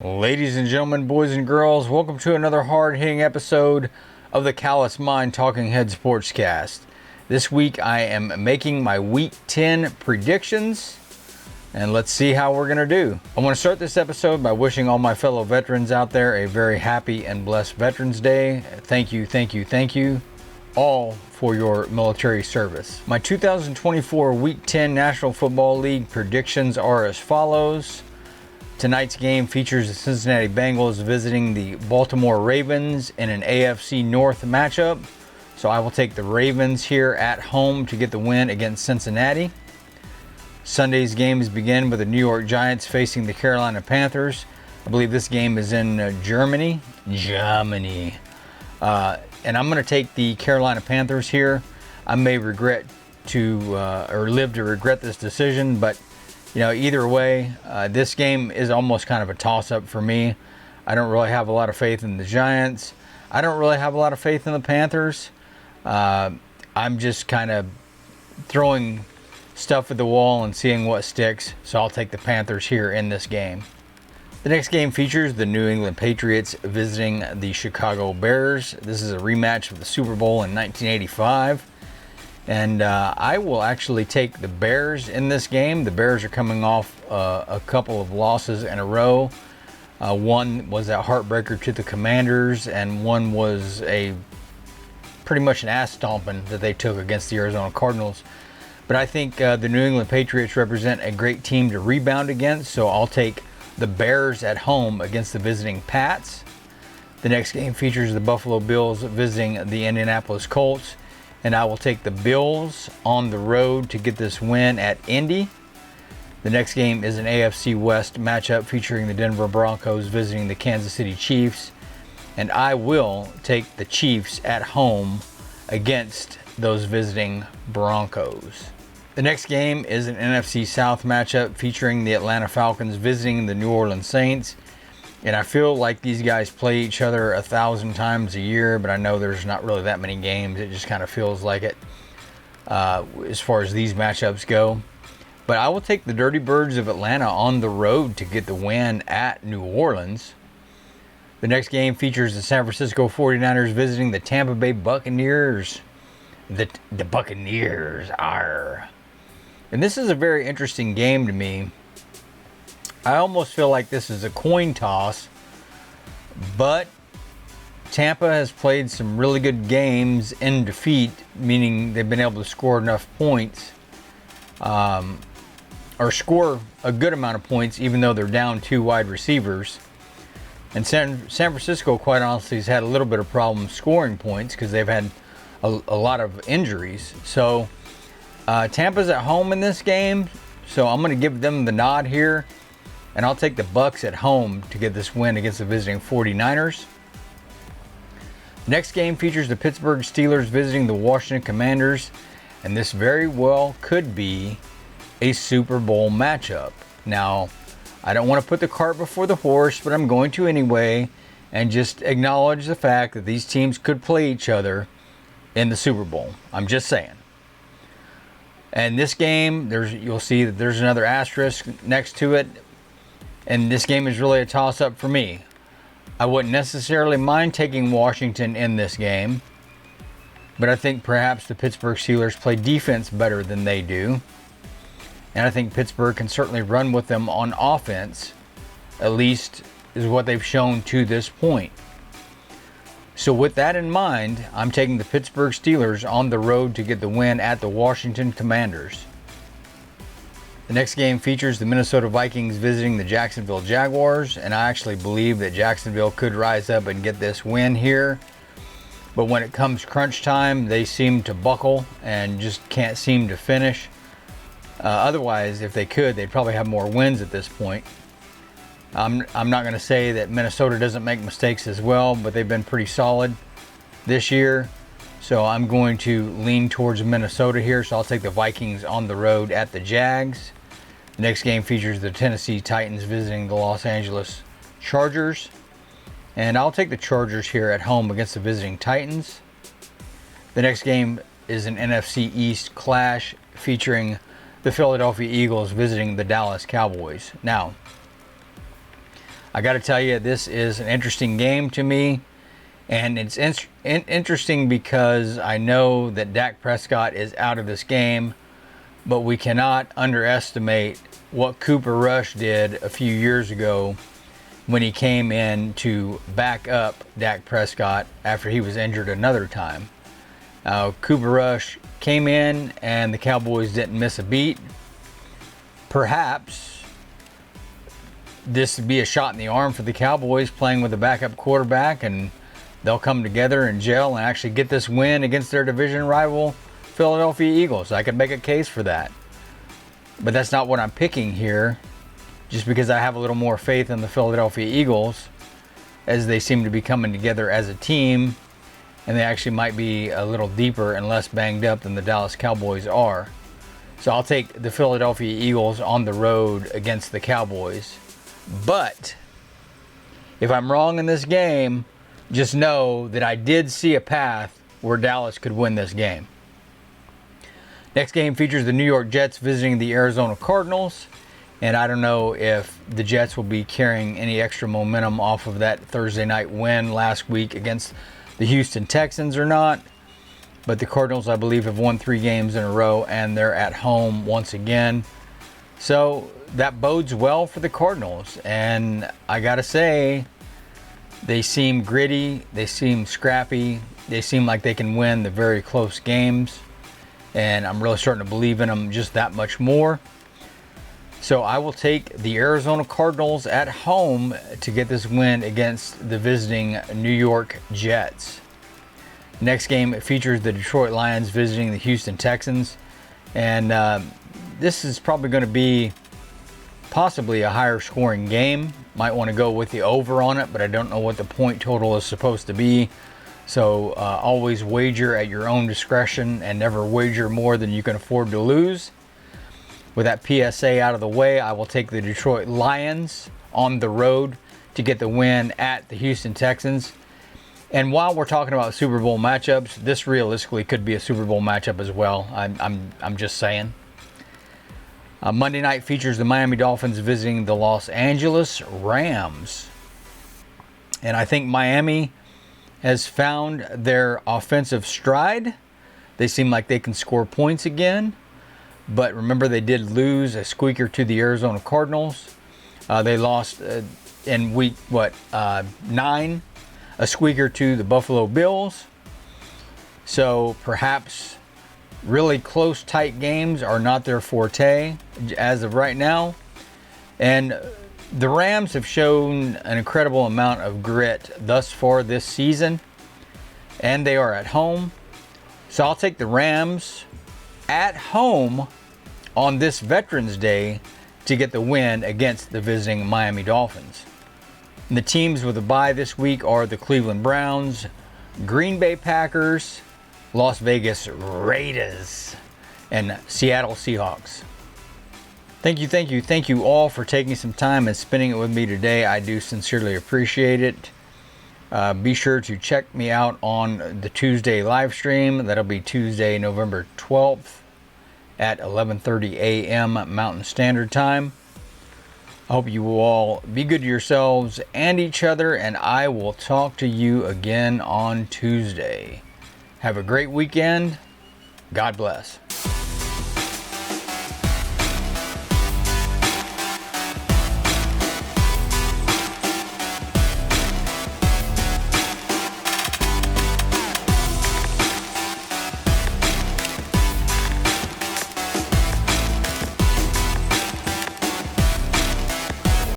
Ladies and gentlemen, boys and girls, welcome to another hard-hitting episode of the Callous Mind Talking Head Sportscast. This week I am making my Week 10 predictions, and let's see how we're going to do. I want to start this episode by wishing all my fellow veterans out there a very happy and blessed Veterans Day. Thank you all for your military service. My 2024 Week 10 National Football League predictions are as follows. Tonight's game features the Cincinnati Bengals visiting the Baltimore Ravens in an AFC North matchup. So I will take the Ravens here at home to get the win against Cincinnati. Sunday's games begin with the New York Giants facing the Carolina Panthers. I believe this game is in Germany. And I'm going to take the Carolina Panthers here. I may regret or live to regret this decision, but either way, this game is almost kind of a toss-up for me. I don't really have a lot of faith in the Giants. I don't really have a lot of faith in the Panthers. I'm just kind of throwing stuff at the wall and seeing what sticks. So I'll take the Panthers here in this game. The next game features the New England Patriots visiting the Chicago Bears. This is a rematch of the Super Bowl in 1985. And I will actually take the Bears in this game. The Bears are coming off a couple of losses in a row. One was that heartbreaker to the Commanders, and one was pretty much an ass stomping that they took against the Arizona Cardinals. But I think the New England Patriots represent a great team to rebound against, so I'll take the Bears at home against the visiting Pats. The next game features the Buffalo Bills visiting the Indianapolis Colts. And I will take the Bills on the road to get this win at Indy. The next game is an AFC West matchup featuring the Denver Broncos visiting the Kansas City Chiefs. And I will take the Chiefs at home against those visiting Broncos. The next game is an NFC South matchup featuring the Atlanta Falcons visiting the New Orleans Saints. And I feel like these guys play each other 1,000 times a year, but I know there's not really that many games. It just kind of feels like it as far as these matchups go. But I will take the Dirty Birds of Atlanta on the road to get the win at New Orleans. The next game features the San Francisco 49ers visiting the Tampa Bay Buccaneers. The Buccaneers are. And this is a very interesting game to me. I almost feel like this is a coin toss, but Tampa has played some really good games in defeat, meaning they've been able to score enough points, or score a good amount of points, even though they're down two wide receivers. And San Francisco, quite honestly, has had a little bit of problems scoring points because they've had a lot of injuries. So Tampa's at home in this game, so I'm going to give them the nod here. And I'll take the Bucs at home to get this win against the visiting 49ers. The next game features the Pittsburgh Steelers visiting the Washington Commanders. And this very well could be a Super Bowl matchup. Now, I don't want to put the cart before the horse, but I'm going to anyway. And just acknowledge the fact that these teams could play each other in the Super Bowl. I'm just saying. And this game, you'll see that there's another asterisk next to it. And this game is really a toss-up for me. I wouldn't necessarily mind taking Washington in this game, but I think perhaps the Pittsburgh Steelers play defense better than they do. And I think Pittsburgh can certainly run with them on offense, at least is what they've shown to this point. So with that in mind, I'm taking the Pittsburgh Steelers on the road to get the win at the Washington Commanders. The next game features the Minnesota Vikings visiting the Jacksonville Jaguars, and I actually believe that Jacksonville could rise up and get this win here. But when it comes crunch time, they seem to buckle and just can't seem to finish. Otherwise, if they could, they'd probably have more wins at this point. I'm not going to say that Minnesota doesn't make mistakes as well, but they've been pretty solid this year. So I'm going to lean towards Minnesota here, so I'll take the Vikings on the road at the Jags. The next game features the Tennessee Titans visiting the Los Angeles Chargers. And I'll take the Chargers here at home against the visiting Titans. The next game is an NFC East clash featuring the Philadelphia Eagles visiting the Dallas Cowboys. Now, I got to tell you, this is an interesting game to me. And it's interesting because I know that Dak Prescott is out of this game, but we cannot underestimate what Cooper Rush did a few years ago when he came in to back up Dak Prescott after he was injured another time. Cooper Rush came in and the Cowboys didn't miss a beat. Perhaps this would be a shot in the arm for the Cowboys playing with a backup quarterback, and they'll come together and gel and actually get this win against their division rival Philadelphia Eagles. I could make a case for that. But that's not what I'm picking here, just because I have a little more faith in the Philadelphia Eagles as they seem to be coming together as a team, and they actually might be a little deeper and less banged up than the Dallas Cowboys are. So I'll take the Philadelphia Eagles on the road against the Cowboys. But if I'm wrong in this game, just know that I did see a path where Dallas could win this game. Next game features the New York Jets visiting the Arizona Cardinals. And I don't know if the Jets will be carrying any extra momentum off of that Thursday night win last week against the Houston Texans or not. But the Cardinals, I believe, have won 3 games in a row, and they're at home once again. So that bodes well for the Cardinals. And I got to say, they seem gritty, they seem scrappy, they seem like they can win the very close games. And I'm really starting to believe in them just that much more. So I will take the Arizona Cardinals at home to get this win against the visiting New York Jets. Next game features the Detroit Lions visiting the Houston Texans. And this is probably going to be possibly a higher scoring game. Might want to go with the over on it, but I don't know what the point total is supposed to be. So always wager at your own discretion and never wager more than you can afford to lose. With that PSA out of the way, I will take the Detroit Lions on the road to get the win at the Houston Texans. And while we're talking about Super Bowl matchups, this realistically could be a Super Bowl matchup as well. I'm just saying. Monday night features the Miami Dolphins visiting the Los Angeles Rams. And I think Miami has found their offensive stride. They seem like they can score points again. But remember, they did lose a squeaker to the Arizona Cardinals. They lost in week 9, a squeaker to the Buffalo Bills. So perhaps really close, tight games are not their forte as of right now. And the Rams have shown an incredible amount of grit thus far this season. And they are at home. So I'll take the Rams at home on this Veterans Day to get the win against the visiting Miami Dolphins. And the teams with a bye this week are the Cleveland Browns, Green Bay Packers, Las Vegas Raiders, and Seattle Seahawks. Thank you all for taking some time and spending it with me today. I do sincerely appreciate it. Be sure to check me out on the Tuesday live stream. That'll be Tuesday, November 12th at 11:30 a.m. Mountain Standard Time. I hope you will all be good to yourselves and each other, and I will talk to you again on Tuesday. Have a great weekend. God bless.